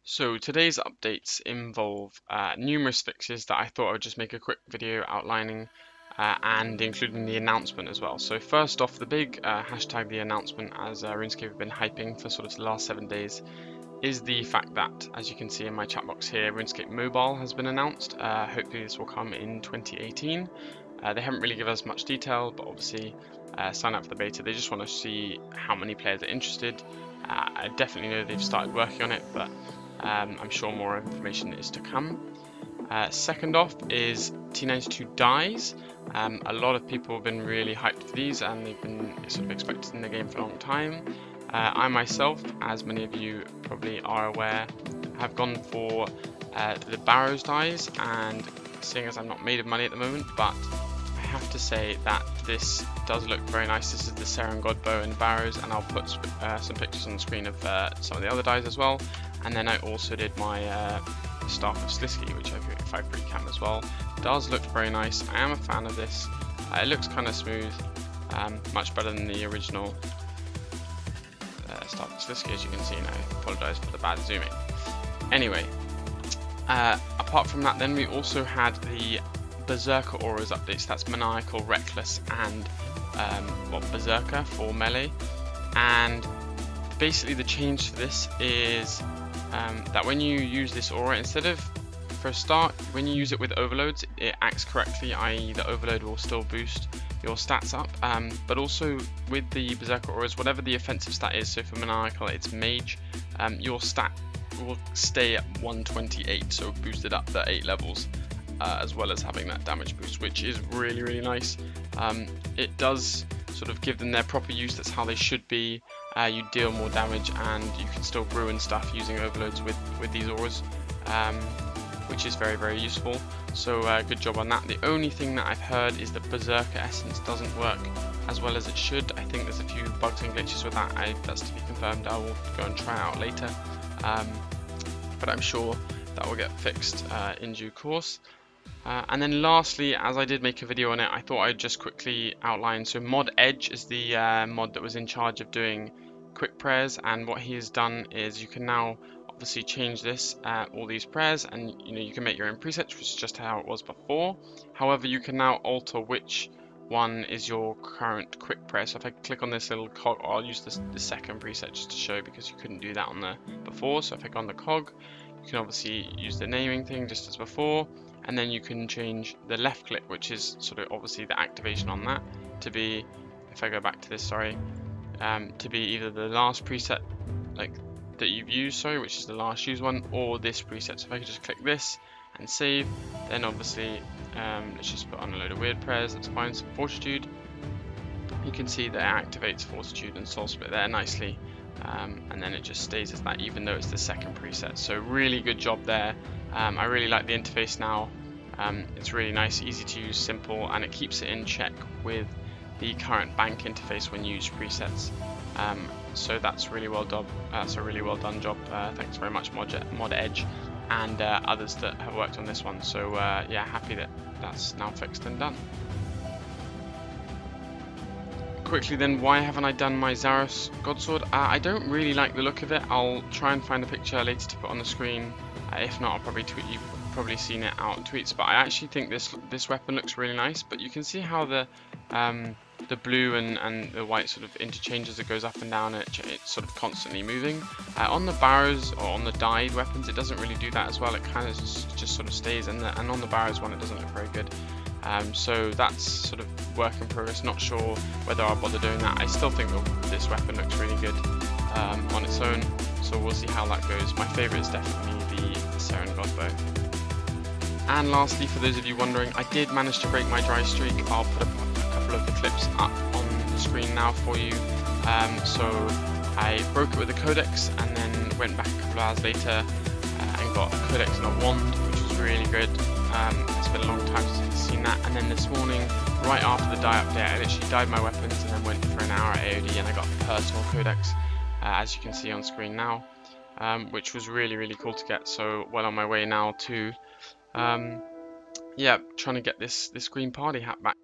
So today's updates involve numerous fixes that I thought I would just make a quick video outlining and including the announcement as well. So first off, the big hashtag the announcement, as RuneScape have been hyping for sort of the last 7 days, is the fact that, as you can see in my chat box here, RuneScape Mobile has been announced. Hopefully this will come in 2018. They haven't really given us much detail, but obviously sign up for the beta. They just want to see how many players are interested. I definitely know they've started working on it, but I'm sure more information is to come. Second off is T92 dies. A lot of people have been really hyped for these, and they've been sort of expected in the game for a long time. I myself, as many of you probably are aware, have gone for the Barrows dies, and seeing as I'm not made of money at the moment, but I have to say that this does look very nice. This is the Seren God bow and Barrows, and I'll put some pictures on the screen of some of the other dies as well. And then I also did my Staff of Slisky, which if I free cam as well. Does look very nice. I am a fan of this. It looks kind of smooth, much better than the original Staff of Slisky, as you can see. And I apologise for the bad zooming. Anyway, apart from that, then we also had the Berserker auras updates. That's Maniacal, Reckless, and Berserker for melee. And basically, the change to this is that when you use this aura, instead of, for a start, when you use it with overloads, it acts correctly, i.e. the overload will still boost your stats up, but also with the Berserker auras, whatever the offensive stat is, so for Maniacal it's Mage, your stat will stay at 128, so boosted up the 8 levels, as well as having that damage boost, which is really, really nice. It does sort of give them their proper use. That's how they should be. You deal more damage, and you can still ruin stuff using overloads with these auras, which is very, very useful. So good job on that. The only thing that I've heard is that Berserker Essence doesn't work as well as it should. I think there's a few bugs and glitches with that. That's to be confirmed. I will go and try it out later, but I'm sure that will get fixed in due course. And then lastly, as I did make a video on it, I thought I'd just quickly outline. So Mod Edge is the mod that was in charge of doing quick prayers, and what he has done is you can now obviously change this, all these prayers, and you can make your own presets, which is just how it was before. However, you can now alter which one is your current quick prayer. So if I click on this little cog, I'll use the second preset just to show, because you couldn't do that on the before. So if I go on the cog, you can obviously use the naming thing just as before. And then you can change the left click, which is sort of obviously the activation on that, to be, if I go back to this, sorry, to be either the last preset like that you've used, which is the last used one, or this preset. So if I could just click this and save, then obviously let's just put on a load of weird prayers. That's fine. So Fortitude, you can see that it activates Fortitude and Soul Split there nicely, and then it just stays as that, even though it's the second preset. So really good job there. I really like the interface now. It's really nice, easy to use, simple, and it keeps it in check with the current bank interface when you use presets. So that's really well done. That's a really well done job. Thanks very much, Mod Edge, and others that have worked on this one. So yeah, happy that that's now fixed and done. Quickly then, why haven't I done my Zaros Godsword? I don't really like the look of it. I'll try and find a picture later to put on the screen. If not, I'll probably tweet. You've probably seen it out in tweets, but I actually think this weapon looks really nice. But you can see how the blue and the white sort of interchanges. It goes up and down, and it's sort of constantly moving. On the Barrows or on the dyed weapons, it doesn't really do that as well. It kind of just sort of stays, and on the Barrows one, it doesn't look very good. So that's sort of work in progress. Not sure whether I'll bother doing that. I still think this weapon looks really good on its own, so we'll see how that goes. My favourite is definitely the Seren God bow. And lastly, for those of you wondering, I did manage to break my dry streak. I'll put a couple of the clips up on the screen now for you. So I broke it with a codex, and then went back a couple of hours later and got a codex and a wand, which was really good. It's been a long time since I've seen that. And then this morning, right after the dye update, I literally dyed my weapons and then went for an hour at AOD, and I got a personal codex, as you can see on screen now, which was really, really cool to get. So well on my way now to yeah, trying to get this green party hat back.